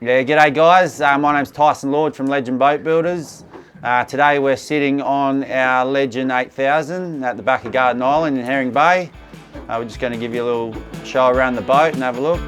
Yeah, g'day guys. My name's Tyson from Legend Boat Builders. Today we're sitting on our Legend 8000 at the back of Garden Island in Herring Bay. We're just going to give you a little show around the boat and have a look.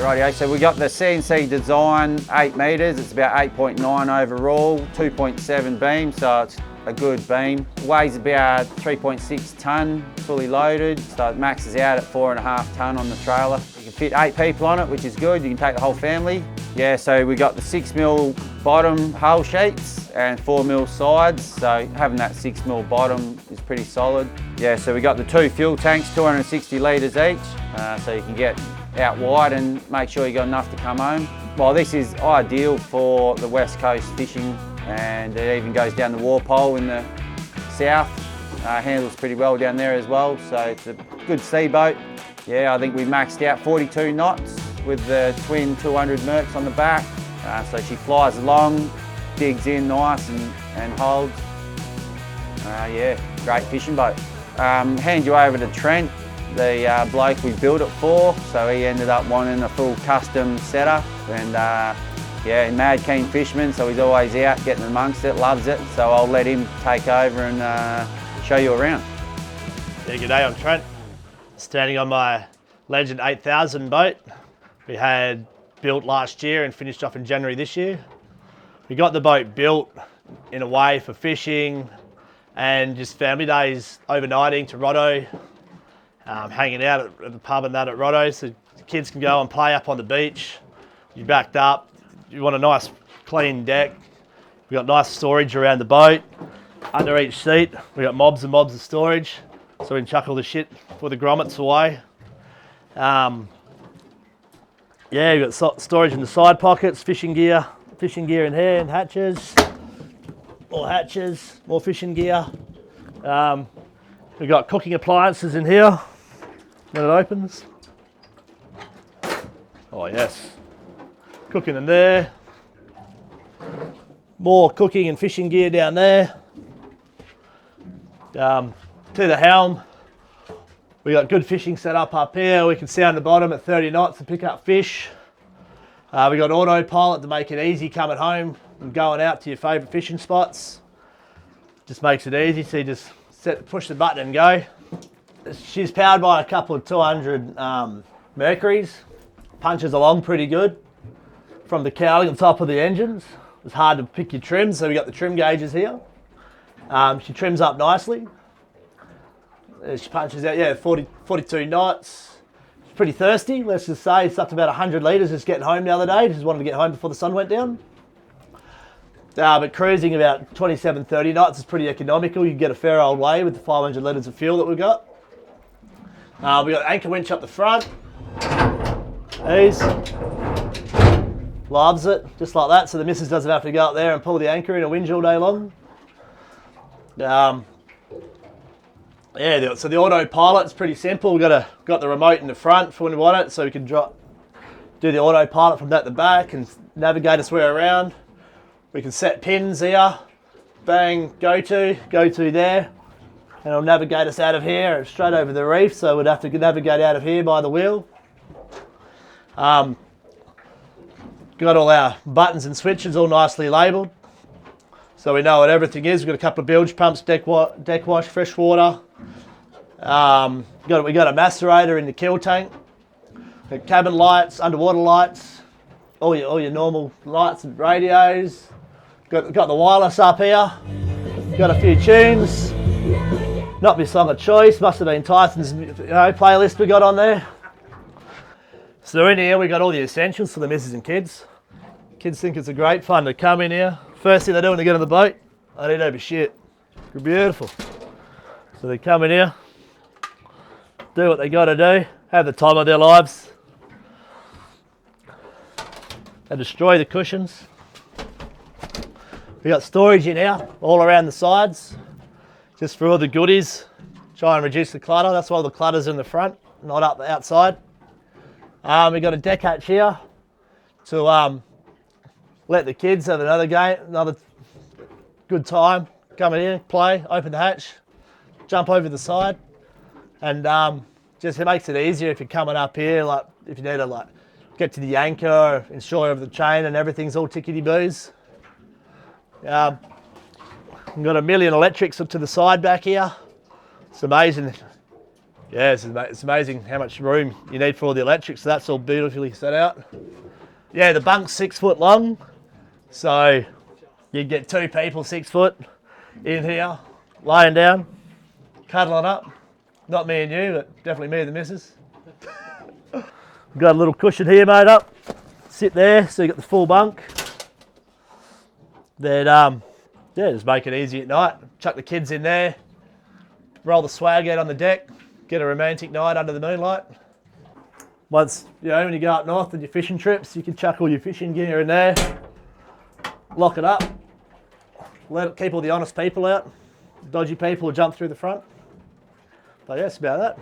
Rightio, so we got the CNC design 8 metres, it's about 8.9 overall, 2.7 beam, so it's a good beam. Weighs about 3.6 tonne, fully loaded, so it maxes out at 4.5 tonne on the trailer. You can fit 8 people on it, which is good, you can take the whole family. Yeah, so we got the 6mm bottom hull sheets and 4mm sides, so having that 6mm bottom is pretty solid. Yeah, so we got the 2 fuel tanks, 260 litres each, so you can get out wide and make sure you got enough to come home. Well, this is ideal for the west coast fishing, and it even goes down the Warpole in the south. Handles pretty well down there as well, so it's a good sea boat. Yeah, I think we maxed out 42 knots with the twin 200 Mercs on the back. So she flies along, digs in nice and holds. Yeah, great fishing boat. Hand you over to Trent, the bloke we built it for, so he ended up wanting a full custom setup, and yeah, mad keen fisherman, so he's always out getting amongst it, loves it, so I'll let him take over and show you around. Yeah, g'day, I'm Trent, standing on my Legend 8000 boat. We had built last year and finished off in January this year. We got the boat built in a way for fishing and just family days, overnighting to Rotto, hanging out at the pub and that at Rotto, so the kids can go and play up on the beach. You're backed up, you want a nice clean deck. We got nice storage around the boat. Under each seat, we got mobs and mobs of storage, so we can chuck all the shit for the grommets away. Yeah, you've got storage in the side pockets, fishing gear in here, and hatches. More hatches, more fishing gear. We've got cooking appliances in here when it opens. Oh yes, cooking in there. More cooking and fishing gear down there. To the helm, we got good fishing set up here. We can sound the bottom at 30 knots and pick up fish. We got autopilot to make it easy coming home and going out to your favourite fishing spots. Just makes it easy, so you just push the button and go. She's powered by a couple of 200 Mercuries. Punches along pretty good from the cowling on top of the engines. It's hard to pick your trims, so we got the trim gauges here. She trims up nicely. She punches out, yeah, 42 knots. She's pretty thirsty, let's just say. It's up to about 100 litres just getting home the other day. Just wanted to get home before the sun went down. But cruising about 27, 30 knots is pretty economical. You can get a fair old way with the 500 litres of fuel that we've got. We got anchor winch up the front. Ease. Loves it, just like that, so the missus doesn't have to go up there and pull the anchor in a winch all day long. Yeah, so the autopilot's pretty simple. We've got the remote in the front for when we want it, so we can do the autopilot from that to the back and navigate us where around. We can set pins here, bang, go to there, and it'll navigate us out of here straight over the reef, so we'd have to navigate out of here by the wheel. Got all our buttons and switches all nicely labelled, so we know what everything is. We've got a couple of bilge pumps, deck wash, fresh water. We got a macerator in the kill tank. Got cabin lights, underwater lights, all your normal lights and radios. Got the wireless up here. Got a few tunes. Not my song of choice, must have been Tyson's playlist we got on there. So in here we got all the essentials for the missus and kids. Kids think it's a great fun to come in here. First thing they do when they get on the boat, I need over shit. It's beautiful. So they come in here, do what they got to do, have the time of their lives. They destroy the cushions. We got storage in here, all around the sides, just for all the goodies. Try and reduce the clutter. That's why the clutter's in the front, not up the outside. We got a deck hatch here to let the kids have another game, another good time. Come in here, play, open the hatch, jump over the side, and just it makes it easier if you're coming up here, like if you need to like get to the anchor, install over the chain, and everything's all tickety-boos. We've got a million electrics up to the side back here. It's amazing. Yeah, it's amazing how much room you need for all the electrics. So that's all beautifully set out. Yeah, the bunk's 6 foot long, so you get 2 people 6 foot in here, lying down, cuddling up. Not me and you, but definitely me and the missus. We've got a little cushion here made up. Sit there, so you got the full bunk. Then, yeah, just make it easy at night. Chuck the kids in there, roll the swag out on the deck, get a romantic night under the moonlight. Once, you know, when you go up north on your fishing trips, you can chuck all your fishing gear in there, lock it up, keep all the honest people out. Dodgy people will jump through the front. But yeah, that's about that.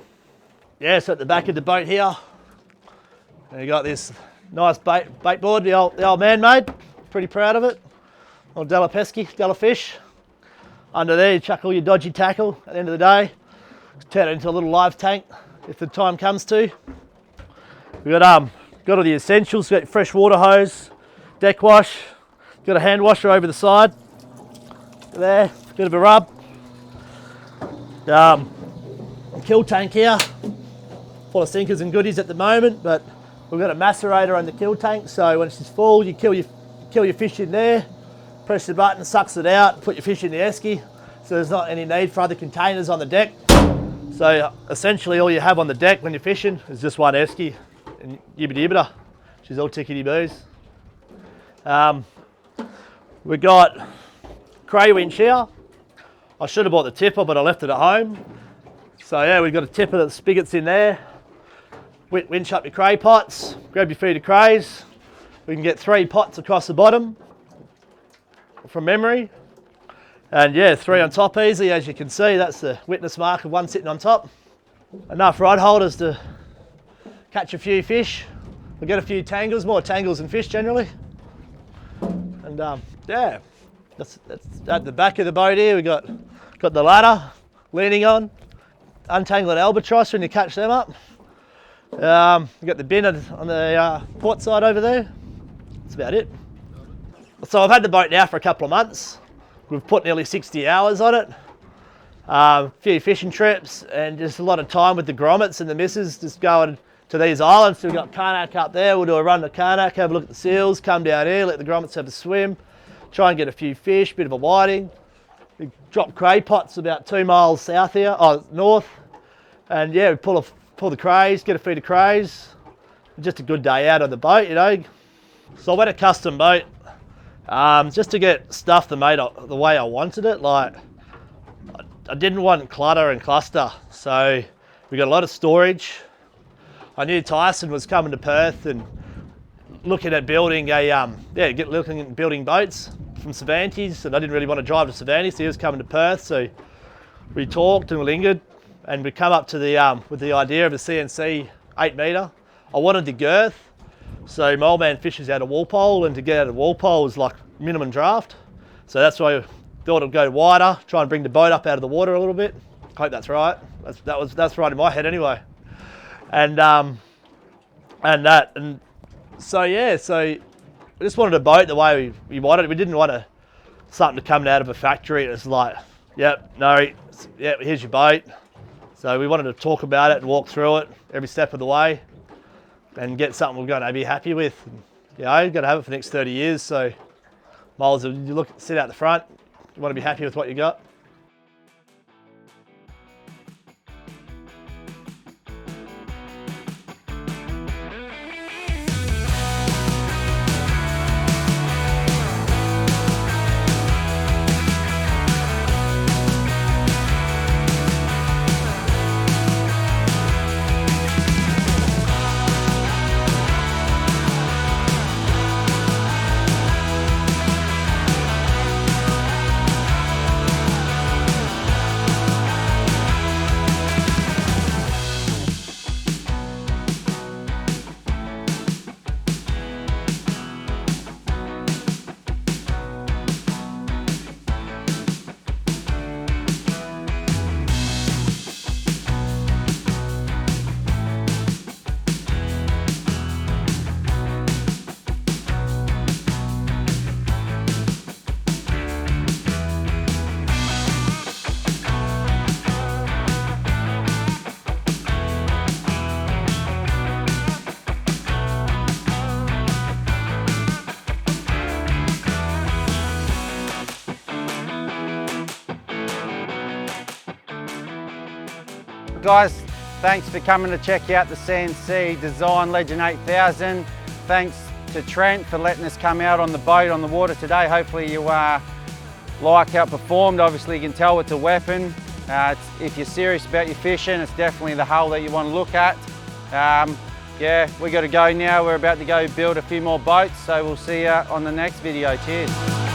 Yeah, so at the back of the boat here, you got this nice bait board the old man made. Pretty proud of it. Old Della fish. Under there, you chuck all your dodgy tackle. At the end of the day, turn it into a little live tank if the time comes to. We got all the essentials. Got fresh water hose, deck wash. Got a hand washer over the side. There, bit of a rub. Kill tank here, full of sinkers and goodies at the moment, but we've got a macerator on the kill tank, so when it's full, you kill your fish in there, press the button, sucks it out, put your fish in the esky, so there's not any need for other containers on the deck. So essentially all you have on the deck when you're fishing is just one esky and yibbity-yibbita, which is all tickety-boos. We've got cray winch here. I should have bought the tipper, but I left it at home. So yeah, we've got a tipper that spigots in there. Winch up your cray pots, grab your feed of crays. We can get 3 pots across the bottom from memory. And yeah, 3 on top easy, as you can see. That's the witness mark of one sitting on top. Enough rod holders to catch a few fish. We'll get a few tangles, more tangles than fish generally. And yeah, that's at the back of the boat here. We've got the ladder leaning on. Untangling albatross when you catch them up. We've got the bin on the port side over there. That's about it. So I've had the boat now for a couple of months. We've put nearly 60 hours on it. A few fishing trips and just a lot of time with the grommets and the missus just going to these islands. So we've got Karnak up there. We'll do a run to Karnak, have a look at the seals, come down here, let the grommets have a swim, try and get a few fish, bit of a whiting. We drop cray pots about 2 miles south here, north, and yeah, we pull the crays, get a feed of crays. Just a good day out on the boat, you know. So I went a custom boat just to get stuff that made it the way I wanted it. Like I didn't want clutter and cluster, so we got a lot of storage. I knew Tyson was coming to Perth and looking at building looking at building boats from Cervantes, and I didn't really want to drive to Cervantes, so he was coming to Perth, so we talked and we lingered, and we come up to the with the idea of a CNC 8 metre. I wanted the girth, so my old man fishes out of Walpole, and to get out of Walpole was like minimum draft, so that's why I thought I'd go wider, try and bring the boat up out of the water a little bit. Hope that's right. That's right in my head anyway. And so yeah, so we just wanted a boat the way we wanted it. We didn't want something to come out of a factory. It was like, yep, here's your boat. So we wanted to talk about it and walk through it every step of the way and get something we're going to be happy with. You know, you've got to have it for the next 30 years. So miles of you sit out the front, you want to be happy with what you got. guys, thanks for coming to check out the CNC Design Legend 8000. Thanks to Trent for letting us come out on the boat on the water today. Hopefully you like how it performed. Obviously you can tell it's a weapon. If you're serious about your fishing, it's definitely the hull that you want to look at. Yeah, we got to go now. We're about to go build a few more boats, so we'll see you on the next video. Cheers.